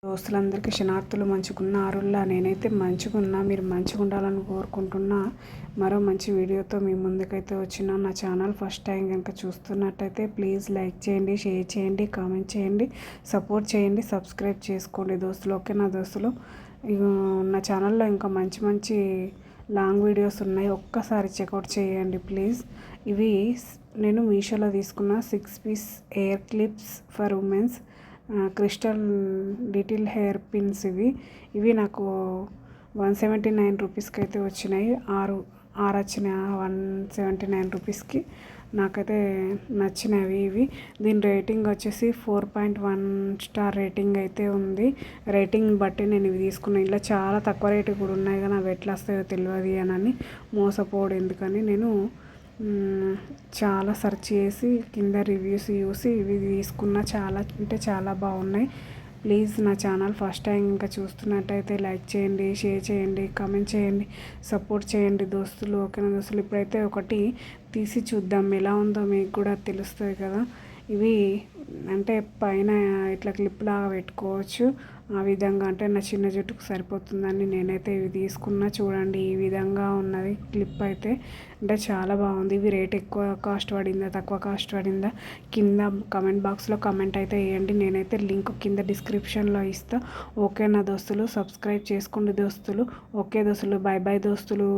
దోస్తులందరికీ క్షణార్థులు మంచిగున్నారులా. నేనైతే మంచిగున్నా, మీరు మంచిగా ఉండాలని కోరుకుంటున్నా. మరో మంచి వీడియోతో మీ ముందుకైతే వచ్చిన. నా ఛానల్ ఫస్ట్ టైం కనుక చూస్తున్నట్టయితే ప్లీజ్ లైక్ చేయండి, షేర్ చేయండి, కామెంట్ చేయండి, సపోర్ట్ చేయండి, సబ్స్క్రైబ్ చేసుకోండి దోస్తులు. ఓకే నా దోస్తులు, నా ఛానల్లో ఇంకా మంచి మంచి లాంగ్ వీడియోస్ ఉన్నాయి, ఒక్కసారి చెక్అవుట్ చేయండి ప్లీజ్. ఇవి నేను మీషోలో తీసుకున్న 6 piece air clips for women's crystal detail hair pins. ఇవి నాకు 179 రూపీస్కి అయితే వచ్చినాయి. ఆరు వచ్చిన 179 రూపీస్కి నాకైతే నచ్చినవి ఇవి. దీని రేటింగ్ వచ్చేసి 4.1 స్టార్ రేటింగ్ అయితే ఉంది. రేటింగ్ బట్టి నేను ఇవి తీసుకున్నాను. ఇలా చాలా తక్కువ రేటు కూడా ఉన్నాయి కానీ అవి ఎట్లా వస్తాయో తెలియదు అని మోసపోవడం ఎందుకని నేను చాలా సెర్చ్ చేసి కింద రివ్యూస్ చూసి ఇవి తీసుకున్న. చాలా అంటే చాలా బాగున్నాయి. ప్లీజ్ నా ఛానల్ ఫస్ట్ టైం ఇంకా చూస్తున్నట్టయితే లైక్ చేయండి, షేర్ చేయండి, కామెంట్ చేయండి, సపోర్ట్ చేయండి దోస్తులు. ఓకేనా దోస్తులు, ఇప్పుడైతే ఒకటి తీసి చూద్దాం ఎలా ఉందో, మీకు కూడా తెలుస్తుంది కదా. ఇవి అంటే పైన ఇట్లా క్లిప్ లాగా పెట్టుకోవచ్చు. ఆ విధంగా అంటే నా చిన్న జుట్టుకు సరిపోతుందని నేనైతే ఇవి తీసుకున్నా. చూడండి ఈ విధంగా ఉన్నది క్లిప్ అయితే. అంటే చాలా బాగుంది. ఇవి రేట్ ఎక్కువ కాస్ట్ పడిందా, తక్కువ కాస్ట్ పడిందా కింద కమెంట్ బాక్స్లో కమెంట్ అయితే వేయండి. నేనైతే లింక్ కింద డిస్క్రిప్షన్లో ఇస్తా. ఓకే నా దోస్తులు, సబ్స్క్రైబ్ చేసుకోండి దోస్తులు. ఓకే దోస్తులు, బాయ్ బాయ్ దోస్తులు.